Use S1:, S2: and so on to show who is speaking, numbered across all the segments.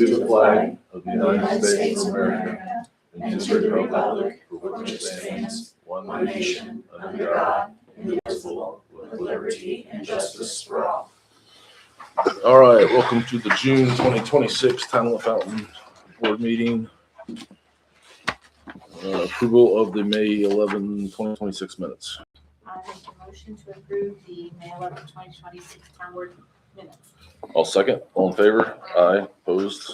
S1: to the flag of the United States of America and to the republic for which it stands, one nation, under God, indivisible, with liberty and justice for all. All right, welcome to the June 2026 Town-of-LaFountain Board meeting. Approval of the May 11, 2026 minutes.
S2: I make a motion to approve the May 11, 2026 town board minutes.
S1: I'll second. All in favor? Aye. Opposed?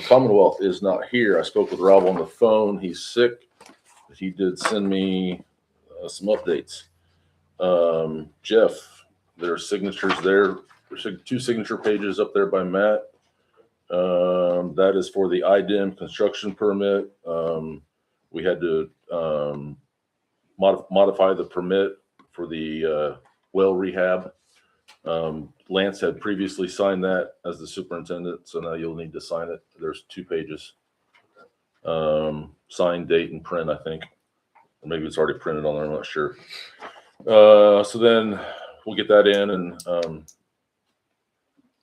S1: Commonwealth is not here. I spoke with Rob on the phone. He's sick, but he did send me some updates. Jeff, there are signatures there. There's 2 signature pages up there by Matt. That is for the IDEM construction permit. We had to modify the permit for the well rehab. Lance had previously signed that as the superintendent, so now you'll need to sign it. There's 2 pages. Sign, date, and print, I think. Or maybe it's already printed on there, I'm not sure. So then we'll get that in and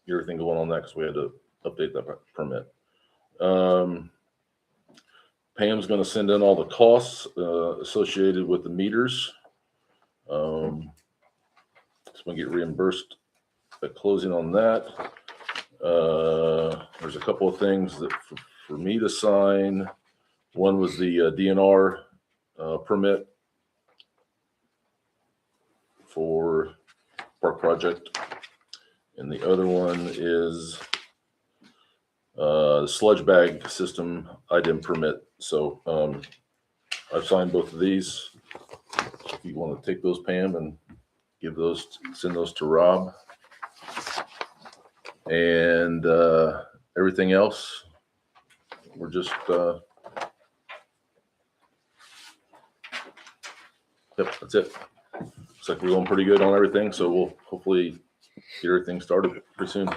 S1: get everything going on that because we had to update that permit. Pam's going to send in all the costs associated with the meters. It's going to get reimbursed at closing on that. There's a couple of things that for me to sign. One was the DNR permit for park project, and the other one is the sludge bag system IDEM permit. So I've signed both of these. If you want to take those, Pam, and send those to Rob. And everything else, we're just yep, that's it. Looks like we're going pretty good on everything, so we'll hopefully get everything started pretty soon.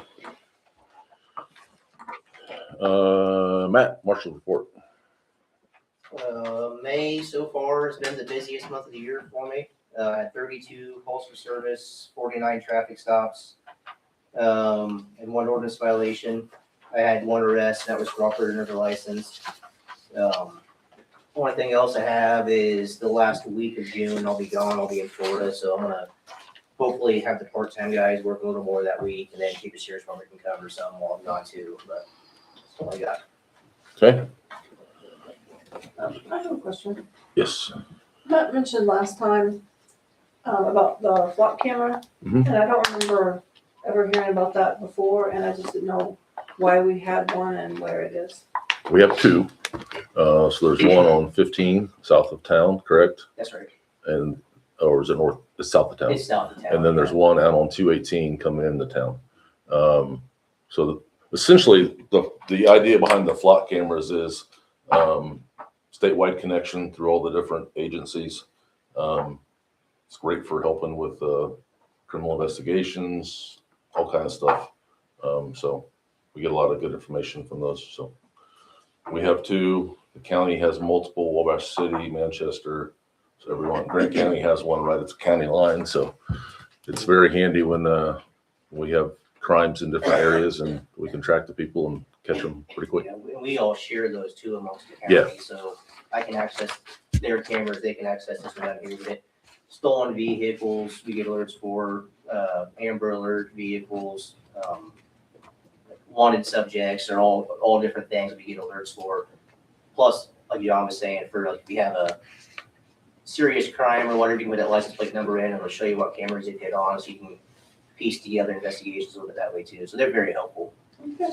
S1: Matt, Marshal report.
S3: May so far has been the busiest month of the year for me. I had 32 calls for service, 49 traffic stops, and 1 ordinance violation. I had 1 arrest, and that was for operator under license. Only thing else I have is the last week of June, I'll be gone. I'll be in Florida, so I'm going to hopefully have the part-time guys work a little more that week and then keep a serious one we can cover some while I'm gone too, but that's all I got.
S1: Okay.
S4: I have a question.
S1: Yes.
S4: Matt mentioned last time about the flock camera,
S1: Mhm.
S4: and I don't remember ever hearing about that before, and I just didn't know why we had one and where it is.
S1: We have 2. So there's one on 15 south of town, correct?
S3: That's right.
S1: And or is it north? It's south of town.
S3: It's south of town.
S1: And then there's one out on 218 coming into town. So essentially, the idea behind the flock cameras is statewide connection through all the different agencies. It's great for helping with criminal investigations, all kinds of stuff. So we get a lot of good information from those. So we have 2. The county has multiple. Wabash City, Manchester. So everyone. Grant County has one right at the county line. So it's very handy when we have crimes in different areas and we can track the people and catch them pretty quick.
S3: Yeah, we all share those 2 amongst the county.
S1: Yeah.
S3: So I can access their cameras. They can access this one out here. We get stolen vehicles. We get alerts for Amber Alert vehicles. Wanted subjects are all different things we get alerts for. Plus, like John was saying, for like if you have a serious crime or whatever, you can put that license plate number in and it'll show you what cameras it hit on, so you can piece together investigations a little bit that way too. So they're very helpful.
S4: Okay.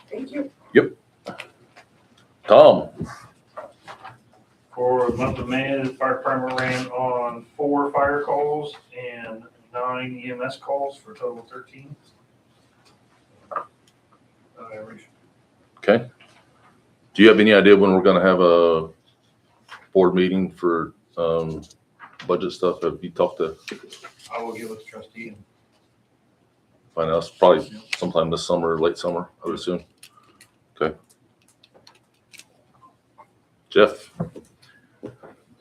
S4: Thank you.
S1: Yep. Tom.
S5: For the month of May, the fire department ran on 4 fire calls and 9 EMS calls for a total of 13. Average.
S1: Okay. Do you have any idea when we're going to have a board meeting for budget stuff? Have you talked to?
S5: I will get with the trustee and
S1: Find out. Probably sometime this summer, late summer, I would assume. Okay. Jeff.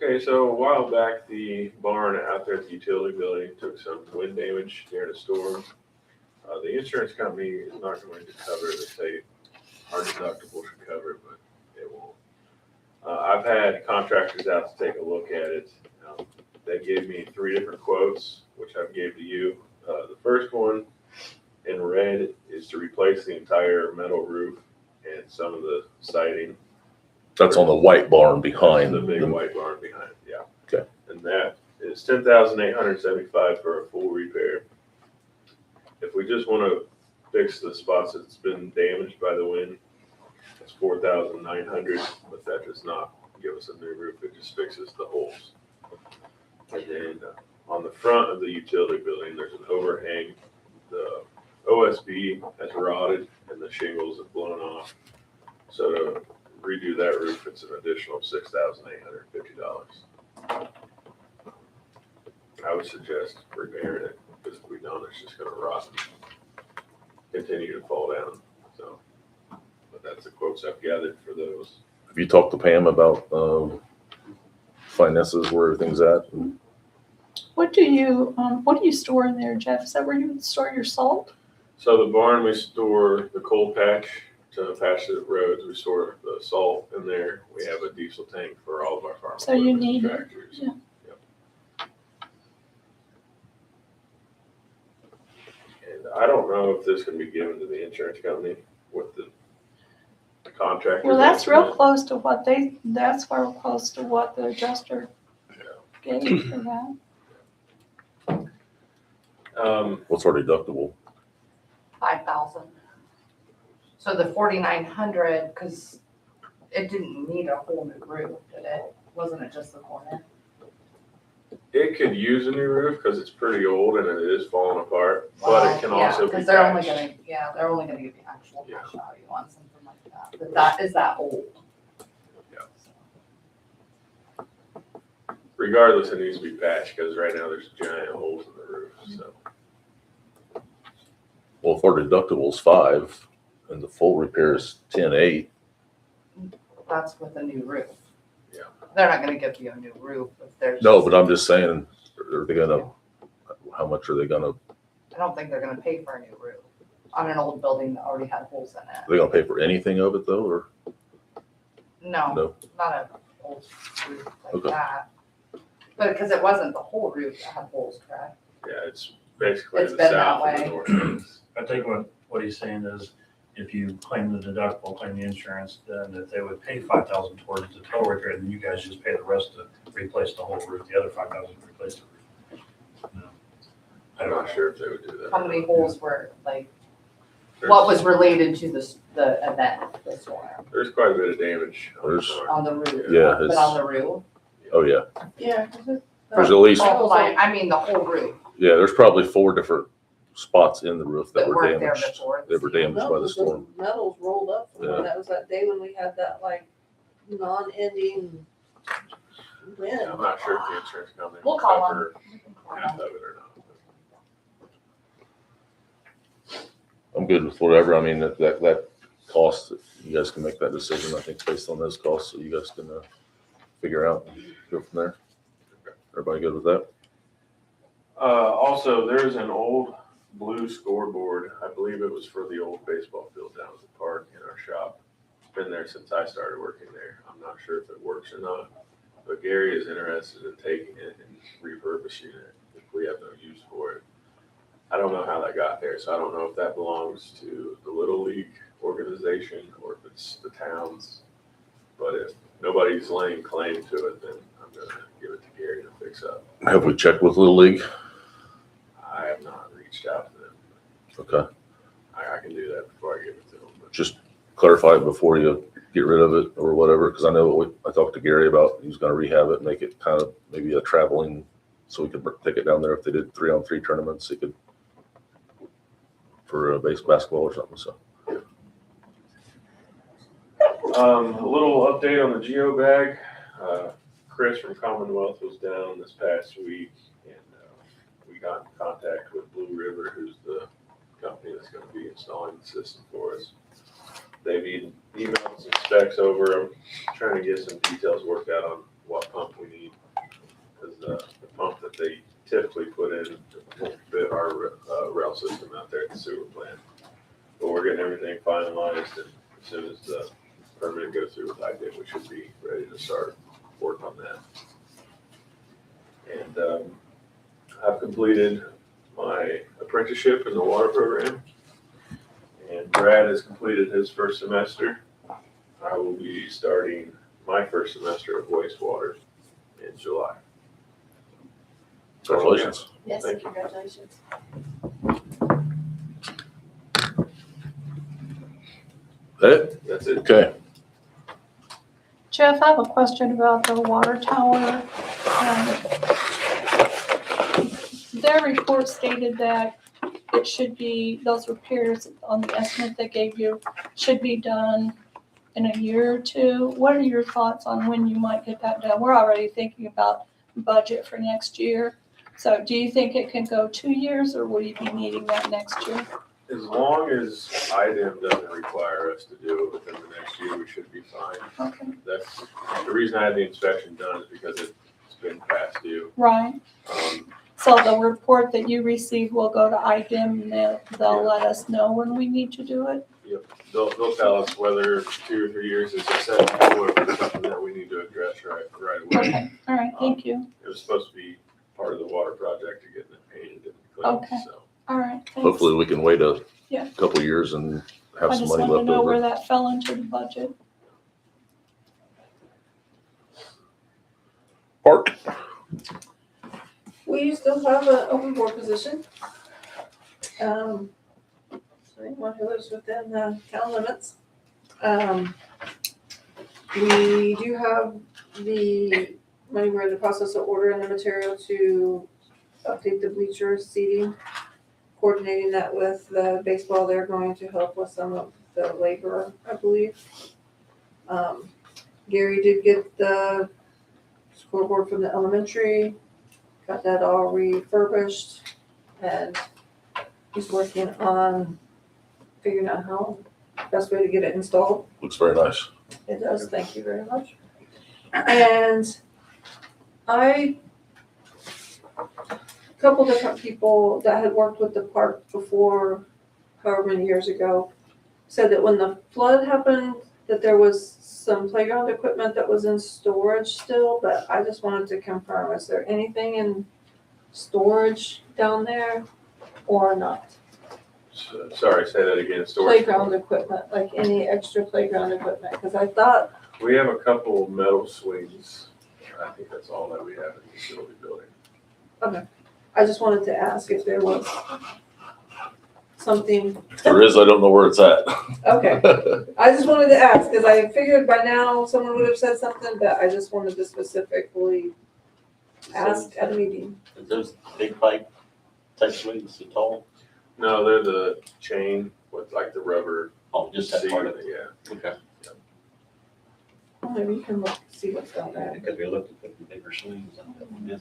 S6: Okay, so a while back, the barn out there at the utility building took some wind damage during a storm. The insurance company is not going to cover it. They say our deductible should cover it, but it won't. I've had contractors out to take a look at it. They gave me 3 different quotes, which I've gave to you. The first one in red is to replace the entire metal roof and some of the siding.
S1: That's on the white barn behind.
S6: The big
S1: the-
S6: white barn behind, yeah.
S1: Okay.
S6: And that is $10,875 for a full repair. If we just want to fix the spots that's been damaged by the wind, it's $4,900, but that does not give us a new roof. It just fixes the holes. And then on the front of the utility building, there's an overhang. The OSB has rotted and the shingles have blown off. So to redo that roof, it's an additional $6,850. I would suggest repairing it, because if we don't, it's just gonna rot and continue to fall down, so. But that's the quotes I've gathered for those.
S1: Have you talked to Pam about finances, where everything's at?
S7: What do you store in there, Jeff? Is that where you store your salt?
S6: So the barn, we store the coal patch to patch the roads, we store the salt in there, we have a diesel tank for all of our farm
S7: So you
S6: equipment,
S7: need it,
S6: tractors.
S7: yeah.
S6: Yep. And I don't know if this can be given to the insurance company with the contractor.
S7: Well, that's real close to what that's real close to what the adjuster gave for that.
S1: What's our deductible?
S8: 5,000. So the 4,900, because it didn't need a whole new roof, did it? Wasn't it just the corner?
S6: It could use a new roof because it's pretty old and it is falling apart, but it can also be
S8: because they're only
S6: patched.
S8: they're only gonna give you actual
S6: Yeah.
S8: cash value on something like that. But that is that old.
S6: Regardless, it needs to be patched because right now there's giant holes in the roof, so.
S1: Well, if our deductible's 5 and the full repair is 10,800,
S8: That's with a new roof.
S6: Yeah.
S8: They're not gonna give you a new roof if there's.
S1: no, but I'm just saying, are they gonna, how much are they gonna,
S8: I don't think they're gonna pay for a new roof on an old building that already had holes in
S1: are they gonna pay for anything of it though, or?
S8: it. No,
S1: No.
S8: not a old roof like
S1: Okay.
S8: that. But because it wasn't the whole roof that had holes, correct?
S6: Yeah, it's basically
S8: It's
S6: the
S8: been that
S6: south and the
S8: way.
S6: north ends.
S5: I think what he's saying is, if you claim the deductible, claim the insurance, then that they would pay 5,000 towards the total repair, and then you guys just pay the rest to replace the whole roof, the other 5,000 to replace the roof. No. I
S6: I'm
S5: don't
S6: not
S5: know.
S6: sure if they would do that.
S8: How many holes were, like,
S6: There's-
S8: what was related to the event, the storm,
S6: There's quite a bit of damage on the
S1: There's-
S6: barn.
S8: on the roof?
S1: Yeah,
S8: But
S1: it's,
S8: on the roof?
S1: oh yeah,
S4: Yeah, 'cause it-
S1: there's at least,
S8: Oh, I mean, the whole roof
S1: yeah, there's probably 4 different spots in the roof that
S8: that
S1: were
S8: weren't there
S1: damaged.
S8: before.
S1: They were damaged by the
S4: Metals, those
S1: storm.
S4: metals rolled up from
S1: Yeah.
S4: when that was that day when we had that like non-ending wind.
S6: I'm not sure if the insurance company
S8: We'll
S6: will
S8: call
S6: cover half of it or not.
S1: I'm good with whatever, I mean, that cost, you guys can make that decision, I think, based on those costs, so you guys can figure out, and go from there. Everybody good with that?
S6: Also, there's an old blue scoreboard. I believe it was for the old baseball field down at the park in our shop. It's been there since I started working there. I'm not sure if it works or not, but Gary is interested in taking it and refurbishing it if we have no use for it. I don't know how that got there, so I don't know if that belongs to the Little League organization or if it's the town's. But if nobody's laying claim to it, then I'm gonna give it to Gary to fix up.
S1: Have we checked with Little League?
S6: I have not reached out to them.
S1: Okay,
S6: I can do that before I give it to them. But
S1: just clarify it before you get rid of it or whatever, because I know I talked to Gary about, he was gonna rehab it, make it kind of maybe a traveling, so we could take it down there if they did 3-on-3 tournaments, he could, for a basketball or something, so.
S6: a little update on the geo bag. Chris from Commonwealth was down this past week, and we got in contact with Blue River, who's the company that's going to be installing the system for us. They've emailed some specs over. I'm trying to get some details worked out on what pump we need, because the pump that they typically put in our rail system out there at the sewer plant. But we're getting everything finalized, and as soon as the permit goes through with IDIM, we should be ready to start work on that. And I've completed my apprenticeship in the water program, and Brad has completed his first semester. I will be starting my first semester of wastewater in July.
S1: Congratulations.
S4: Yes,
S6: Thank you.
S4: congratulations.
S1: That,
S6: That's it.
S1: okay.
S7: Jeff, I have a question about the water tower. Their report stated that it should be, those repairs on the estimate they gave you should be done in a year or two. What are your thoughts on when you might get that done? We're already thinking about budget for next year. So do you think it can go 2 years, or will you be needing that next year?
S6: As long as IDIM doesn't require us to do it within the next year, we should be fine.
S7: Okay.
S6: That's, the reason I had the inspection done is because it's been past due.
S7: Right.
S6: Um,
S7: So the report that you receive will go to IDIM, and they'll
S6: Yeah.
S7: let us know when we need to do it?
S6: They'll tell us whether 2 or 3 years is acceptable, or if it's something that we need to address right away.
S7: Okay, all right, thank you.
S6: It was supposed to be part of the water project to getting it painted and cleaned,
S7: Okay.
S6: so.
S7: All right, thanks.
S1: Hopefully we can wait a
S7: Yeah.
S1: couple years and have
S7: I
S1: some
S7: just
S1: money
S7: wanted to
S1: left
S7: know where
S1: over.
S7: that fell into the budget.
S1: Park,
S4: We still have an open board position. So anyone who lives within the town limits. We do have the money, we're in the process of ordering the material to update the bleacher seating, coordinating that with the baseball. They're going to help with some of the labor, I believe. Gary did get the scoreboard from the elementary, got that all refurbished, and he's working on figuring out how best way to get it installed.
S1: looks very nice.
S4: It does, thank you very much. And a couple different people that had worked with the park before, however many years ago, said that when the flood happened, that there was some playground equipment that was in storage still, but I just wanted to confirm, is there anything in storage down there or not?
S6: Sorry, say that again, storage.
S4: Playground equipment, like any extra playground equipment, because I thought,
S6: We have a couple of metal swings. I think that's all that we have in the utility building.
S4: I just wanted to ask if there was something.
S1: If there is, I don't know where it's at.
S4: Okay, I just wanted to ask, because I figured by now someone would have said something, but I just wanted to specifically ask at a meeting.
S9: Is those big pipe type swings so tall?
S6: No, they're the chain with like the rubber
S9: Oh, just that
S6: seat,
S9: part of it.
S6: yeah.
S9: Okay.
S4: Well, maybe you can look, see what's down there.
S9: Because we looked at putting bigger swings on them.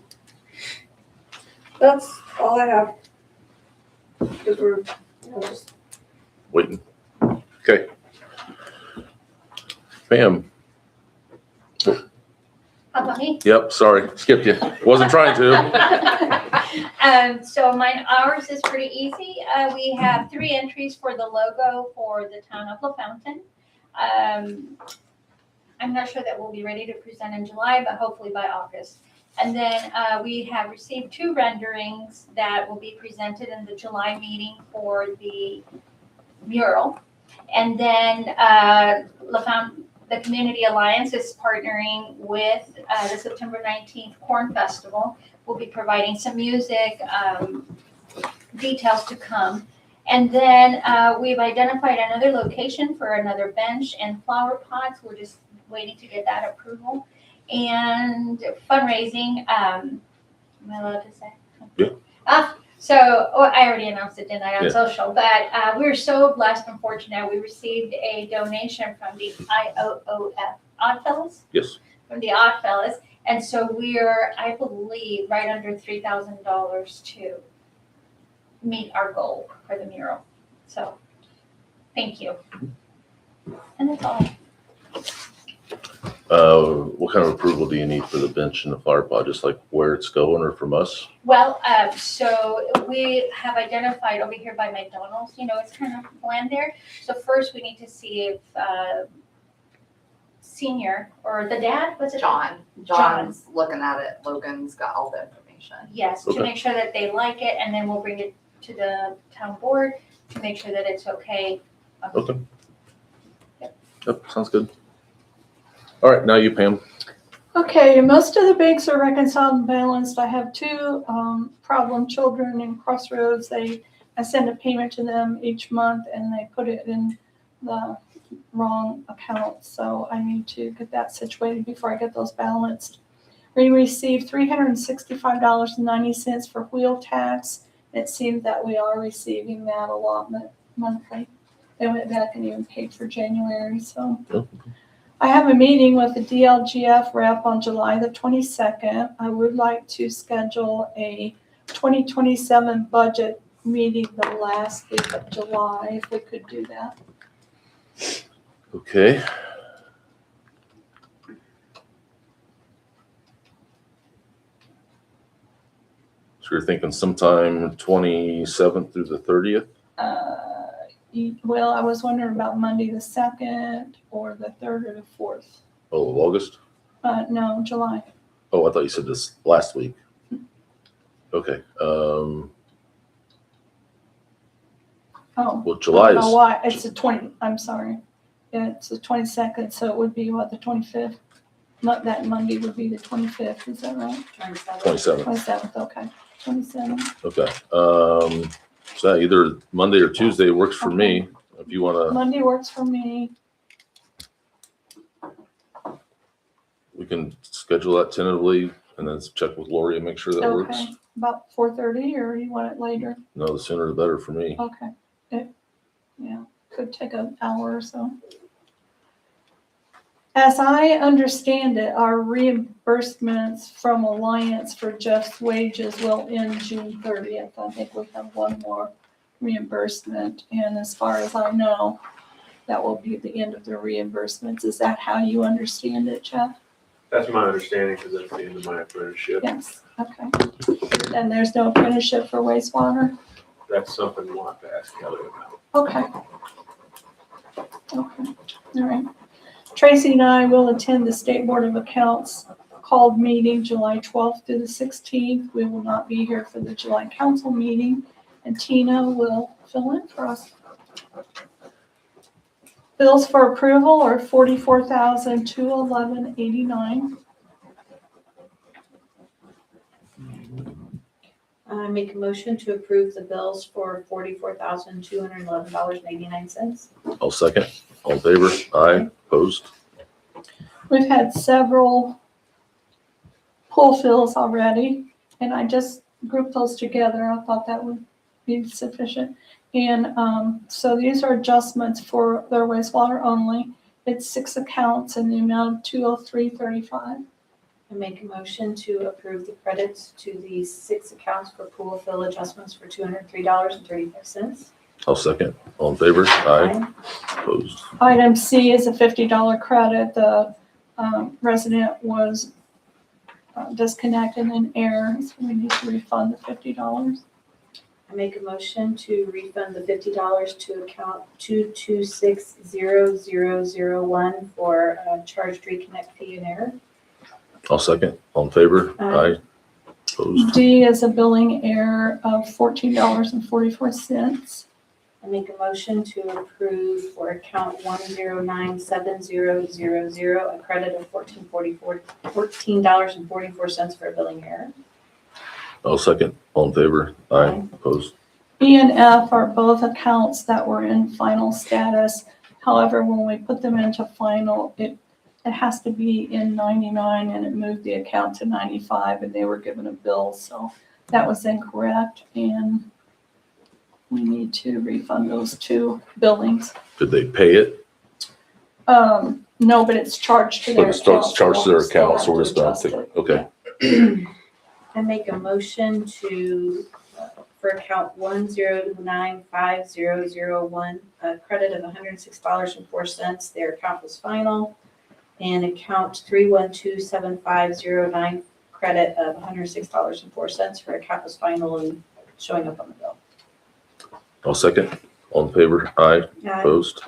S4: That's all I have. Because we're, just
S1: Waiting. Okay. Pam,
S2: How about me?
S1: yep, sorry, skipped you. Wasn't trying to.
S2: So ours is pretty easy. We have 3 entries for the logo for the town of LaFontaine. I'm not sure that we'll be ready to present in July, but hopefully by August. And then we have received 2 renderings that will be presented in the July meeting for the mural. And then the Community Alliance is partnering with the September 19th Corn Festival. We'll be providing some music, details to come. And then we've identified another location for another bench and flower pots. We're just waiting to get that approval. And fundraising, am I allowed to say?
S1: Yeah.
S2: I already announced it, didn't I, on
S1: Yeah.
S2: social, but we're so blessed and fortunate. We received a donation from the IOOF Oddfellows.
S1: Yes.
S2: From the Oddfellows. And so we're, I believe, right under $3,000 to meet our goal for the mural. So, thank you. And that's all.
S1: What kind of approval do you need for the bench and the flower pot? Just like where it's going or from us?
S2: Well, so we have identified over here by McDonald's, it's kind of bland there. So first we need to see if senior or the dad, was it?
S8: John's looking at it. Logan's got all the information.
S2: Yes, to
S1: Okay.
S2: make sure that they like it, and then we'll bring it to the town board to make sure that it's okay.
S1: Okay. Yep, sounds good. All right, now you, Pam.
S7: Okay, most of the banks are reconciled and balanced. I have two problem children in Crossroads. I send a payment to them each month and they put it in the wrong account. So I need to get that situated before I get those balanced. We received $365.90 for wheel tax. It seems that we are receiving that allotment monthly. They went back and even paid for January, so.
S1: Oh.
S7: I have a meeting with the DLGF rep on July the 22nd. I would like to schedule a 2027 budget meeting the last week of July, if we could do that.
S1: Okay. So you're thinking sometime 27th through the 30th?
S7: Well, I was wondering about Monday the 2nd or the 3rd or the 4th.
S1: Oh, of August?
S7: No, July.
S1: Oh, I thought you said this last week. Okay.
S7: Oh.
S1: Well, July
S7: I don't know
S1: is,
S7: why, it's the 20, I'm sorry. It's the 22nd, so it would be what, the 25th? That Monday would be the 25th, is that right?
S1: 27th.
S7: 27th, okay. 27th.
S1: Okay. So either Monday or Tuesday works for me. If you want
S7: Monday works for me.
S1: to, we can schedule that tentatively and then check with Lori and make sure that works.
S7: Okay, about 4:30, or you want it later?
S1: No, the sooner the better for me.
S7: Okay. Yeah, could take an hour or so. As I understand it, our reimbursements from Alliance for Jeff's wages will end June 30th. I think we have one more reimbursement, and as far as I know, that will be the end of the reimbursements. Is that how you understand it, Jeff?
S6: That's my understanding, because that's the end of my apprenticeship.
S7: Yes, okay. And there's no apprenticeship for wastewater?
S6: That's something we'll have to ask Kelly about.
S7: Okay. Okay, all right. Tracy and I will attend the State Board of Accounts called meeting July 12th through the 16th. We will not be here for the July council meeting, and Tina will fill in for us. Bills for approval are $44,211.89.
S10: I make a motion to approve the bills for $44,211.89.
S1: I'll second. All in favor? Aye. Opposed?
S7: We've had several pull fills already, and I just grouped those together. I thought that would be sufficient. And so these are adjustments for their wastewater only. It's 6 accounts in the amount of $203.35.
S10: I make a motion to approve the credits to these 6 accounts for pool fill adjustments for $203.35.
S1: I'll second. All in favor? Aye. Opposed?
S7: Item C is a $50 credit. The resident was disconnected in error, so we need to refund the $50.
S10: I make a motion to refund the $50 to account 2260001 for charged reconnect fee and error.
S1: I'll second. All in favor?
S10: Aye.
S1: Opposed?
S7: D is a billing error of $14.44.
S10: I make a motion to approve for account 1097000 a credit of $14.44 for a billing error.
S1: I'll second. All in favor? Aye. Opposed?
S7: E and F are both accounts that were in final status. However, when we put them into final, it has to be in 99, and it moved the account to 95, and they were given a bill, so that was incorrect, and we need to refund those 2 billings.
S1: Did they pay it?
S7: No, but it's charged to their
S1: But it's
S7: account.
S1: charged to their account, so we're
S7: We'll
S1: just
S7: have
S1: gonna
S7: to
S1: take, okay.
S10: I make a motion to, for account 1095001, a credit of $106.04. Their account was final. and account 3127509 credit of $106.04 for a cap is final and showing up on the bill.
S1: I'll second. All in favor? Aye. Opposed?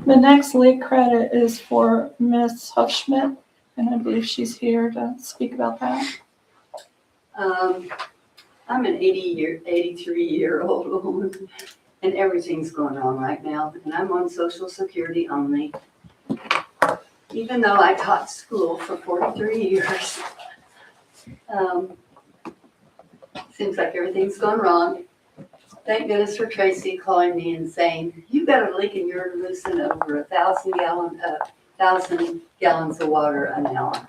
S7: The next leak credit is for Miss Huffschmidt, and I believe she's here to speak about that.
S11: I'm an 83-year-old woman, and everything's going on right now, and I'm on Social Security only. Even though I taught school for 43 years. Seems like everything's gone wrong. Thank goodness for Tracy calling me and saying, you've got a leak and you're losing over 1,000 gallons of water an hour.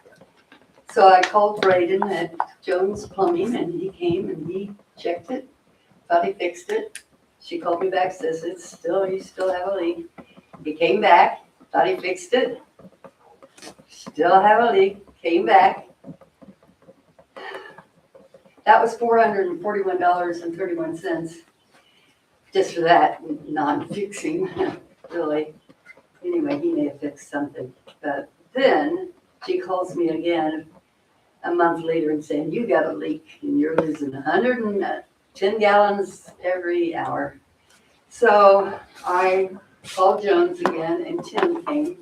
S11: So I called Braden at Jones Plumbing, and he came and he checked it, thought he fixed it. She called me back, says you still have a leak. He came back, thought he fixed it. Still have a leak, came back. That was $441.31 just for that non-fixing, really. Anyway, he may have fixed something. But then she calls me again a month later and saying, you got a leak and you're losing 110 gallons every hour. So I called Jones again, and Tim came,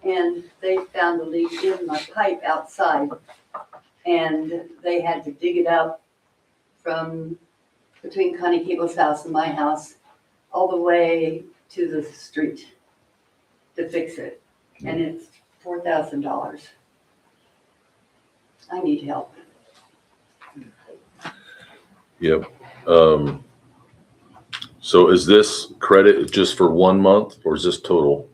S11: and they found a leak in my pipe outside. And they had to dig it up from between Connie Cable's house and my house all the way to the street to fix it. And it's $4,000. I need help.
S1: Yep. So is this credit just for 1 month, or is this total?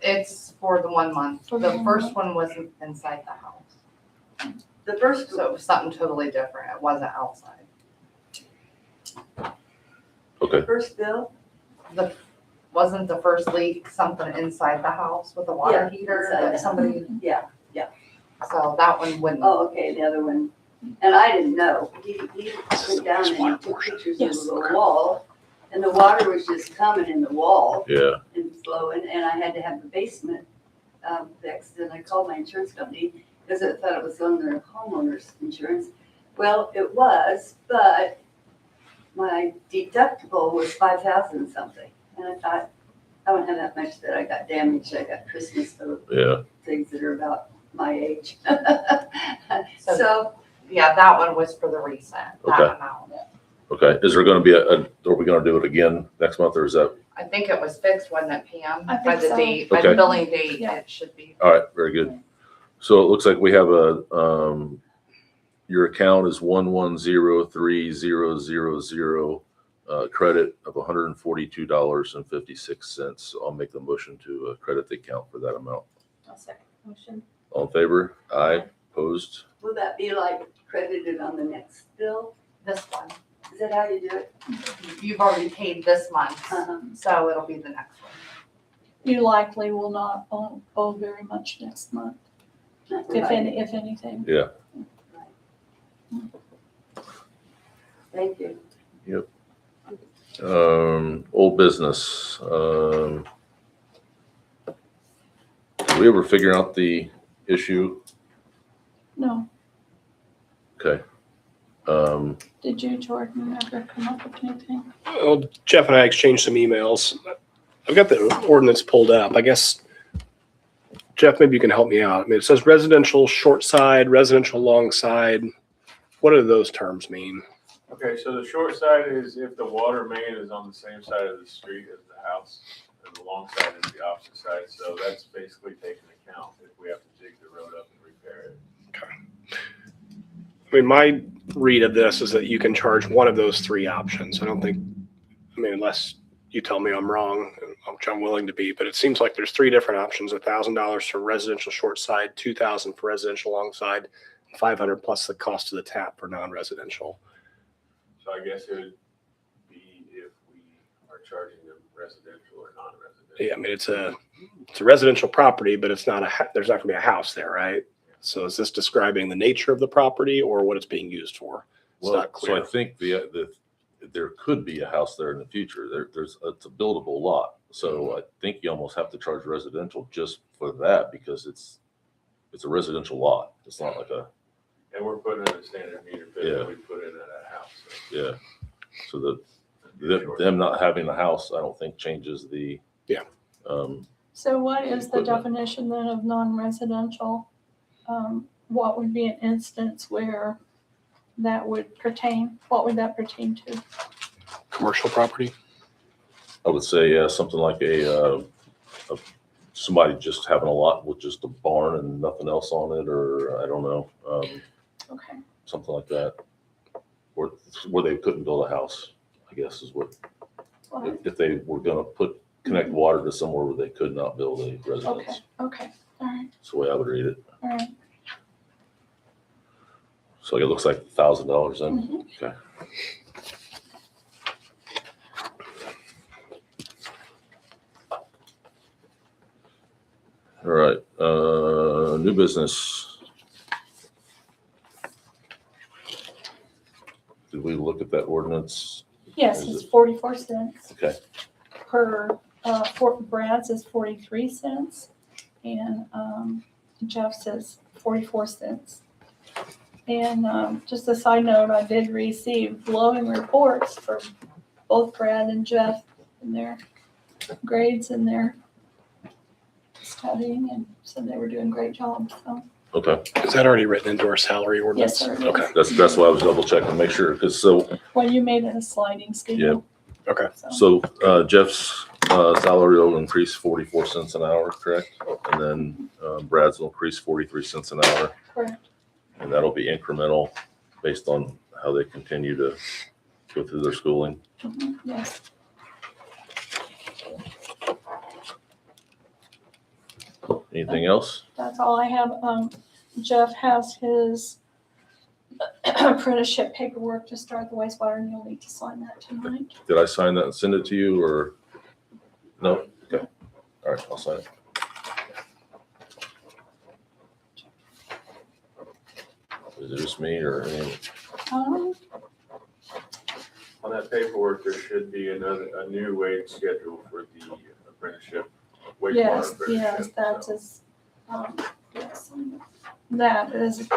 S8: It's for the 1 month.
S7: For the
S8: The
S7: 1
S8: first
S7: month.
S8: one wasn't inside the house.
S11: The first,
S8: So it was something totally different. It wasn't outside.
S11: first bill,
S8: Wasn't the first leak something inside the house with a water
S11: Yeah,
S8: heater
S11: inside
S8: that
S11: the
S8: somebody,
S11: yeah.
S8: so that one wouldn't.
S11: Oh, okay, the other one. And I didn't know. He went down and he took pictures of the wall, and the water was just coming in the wall
S1: Yeah.
S11: and flowing, and I had to have the basement fixed, and I called my insurance company because I thought it was on their homeowner's insurance. Well, it was, but my deductible was 5,000 something, and I thought, I don't have that much that I got damaged. I got Christmas
S1: Yeah.
S11: things that are about my age.
S8: So,
S11: So,
S8: yeah, that one was for the recent,
S1: Okay.
S8: that amount.
S1: Okay. Is there going to be are we going to do it again next month, or is that?
S8: I think it was fixed, wasn't it, Pam?
S7: I
S8: By
S7: think
S8: the
S7: so.
S8: date, by
S1: Okay.
S8: the billing date,
S7: Yeah.
S8: it should be.
S1: All right. Very good. So it looks like we have your account is 1103000, credit of $142.56. So I'll make the motion to credit the account for that amount.
S10: I'll second the motion.
S1: All in favor? Aye. Opposed?
S11: will that be like credited on the next bill?
S8: This one.
S11: Is that how you do it?
S8: You've already paid this month,
S11: Uh-huh.
S8: so it'll be the next one.
S7: You likely will not owe very much next month, if
S11: Right.
S7: anything.
S1: Yeah.
S11: Thank you.
S1: Old business. Did we ever figure out the issue?
S7: No,
S1: Okay.
S7: did you, Jordan, ever come up with anything?
S12: Well, Jeff and I exchanged some emails. I've got the ordinance pulled up. I guess, Jeff, maybe you can help me out. I mean, it says residential short side, residential long side. What do those terms mean?
S6: Okay, so the short side is if the water main is on the same side of the street as the house, and the long side is the opposite side. So that's basically taken account if we have to dig the road up and repair it.
S12: I mean, my read of this is that you can charge one of those three options. I mean, unless you tell me I'm wrong, which I'm willing to be, but it seems like there's three different options: $1,000 for residential short side, $2,000 for residential long side, $500 plus the cost of the tap for non-residential.
S6: So I guess it would be if we are charging them residential or non-residential.
S12: Yeah, I mean, it's a residential property, but it's not there's not gonna be a house there, right? So is this describing the nature of the property or what it's being used for? It's
S1: Well,
S12: not clear.
S1: so I think there could be a house there in the future. It's a buildable lot. So I think you almost have to charge residential just for that because it's a residential lot. It's not like a,
S6: And we're putting in a standard meter pit
S1: Yeah.
S6: that we put in at a house.
S1: yeah. So them not having a house, I don't think changes the.
S12: Yeah.
S7: So what is the
S1: Equipment.
S7: definition then of non-residential? What would be an instance where that would pertain? What would that pertain to?
S12: Commercial property?
S1: I would say, yeah, something like somebody just having a lot with just a barn and nothing else on it, or I don't know,
S7: Okay.
S1: something like that. Where they couldn't build a house, I guess is what,
S7: Well,
S1: if they were gonna connect water to somewhere where they could not build a
S7: okay,
S1: residence.
S7: okay, all right,
S1: That's the way I would read it.
S7: all right.
S1: So it looks like $1,000 then.
S7: Mhm.
S1: Okay. All right, new business. Did we look at that ordinance?
S7: Yes,
S1: Is
S7: it's
S1: it-
S7: 44 cents.
S1: Okay.
S7: Per, Fort Brad's is 43 cents, and Jeff says 44 cents. And just a side note, I did receive glowing reports from both Brad and Jeff in their grades and their studying, and said they were doing great jobs, so.
S1: Okay,
S12: Is that already written into our salary ordinance?
S7: Yes, sir, it is.
S12: Okay.
S1: that's why I was double checking to make sure, because
S7: Well, you made it a sliding scale.
S12: Okay.
S7: So,
S1: Jeff's salary will increase 44 cents an hour, correct? And then Brad's will increase 43 cents an hour.
S7: correct.
S1: And that'll be incremental based on how they continue to go through their schooling.
S7: Mhm, yes.
S1: Anything else?
S7: That's all I have. Jeff has his apprenticeship paperwork to start the wastewater, and you'll need to sign that tonight.
S1: Did I sign that and send it to you or? No? Okay. All right, I'll sign it. Is it just me or any?
S7: Um,
S6: On that paperwork, there should be a new wage schedule for the apprenticeship, wastewater
S7: yes,
S6: apprenticeship.
S7: that
S6: so.
S7: is, yes, that is,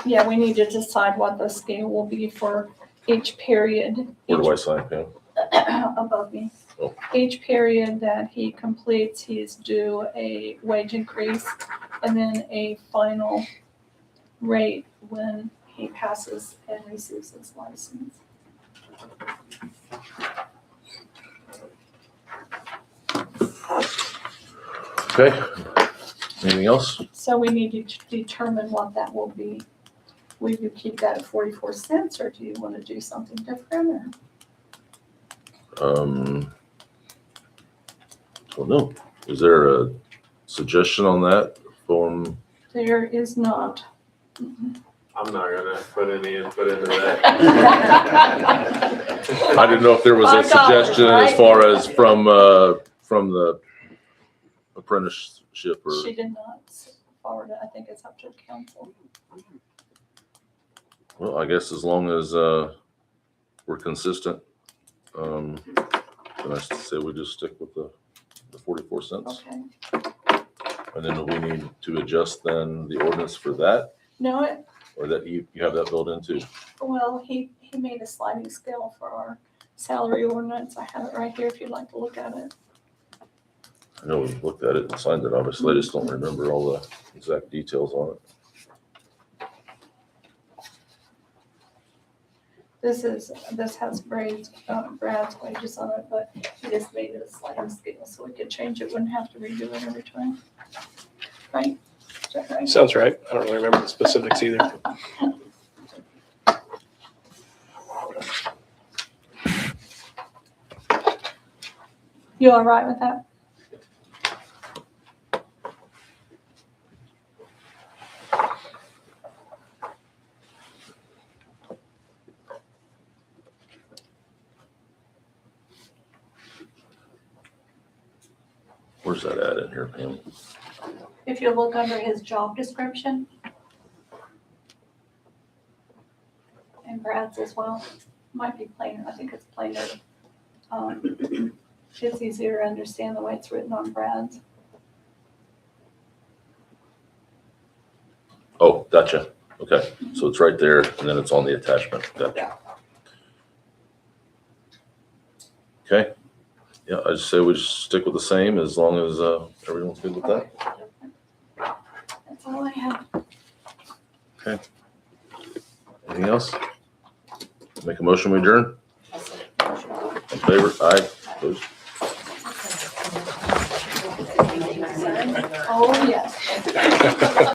S7: yeah, we need to decide what the scale will be for each period.
S1: Where do I sign, Pam?
S7: Above me.
S1: Oh.
S7: Each period that he completes, he's due a wage increase and then a final rate when he passes and receives his license.
S1: Okay. Anything else?
S7: So we need to determine what that will be. Will you keep that at 44 cents or do you want to do something different?
S1: Well, no. Is there a suggestion on that from?
S7: There is not.
S6: I'm not gonna put any input into that.
S1: I didn't know if there was a
S7: I got it,
S1: suggestion as
S7: right?
S1: far as from the apprenticeship or.
S7: She did not forward it. I think it's up to the council.
S1: Well, I guess as long as we're consistent, then I say we just stick with the 44 cents.
S7: Okay.
S1: And then do we need to adjust then the ordinance for that,
S7: No,
S1: or that you have that built into?
S7: well, he made a sliding scale for our salary ordinance. I have it right here if you'd like to look at it.
S1: I know we looked at it and signed it, obviously. I just don't remember all the exact details on it.
S7: This has Brad's wages on it, but he just made it a sliding scale so we could change it, wouldn't have to redo it every time. Right? Is that right?
S12: Sounds right. I don't really remember the specifics either.
S7: You all right with that?
S1: Where's that at in here, Pam?
S7: If you look under his job description. And Brad's as well. Might be plainer. I think it's plainer It's easier to understand the way it's written on Brad's.
S1: Oh, gotcha. Okay, so it's right there and then it's on the attachment. Gotcha. Okay. Yeah, I just say we just stick with the same as long as everyone's good with that.
S7: That's all I have.
S1: Anything else? Make a motion, we adjourn? In favor? Aye. Opposed?
S7: Oh, yes.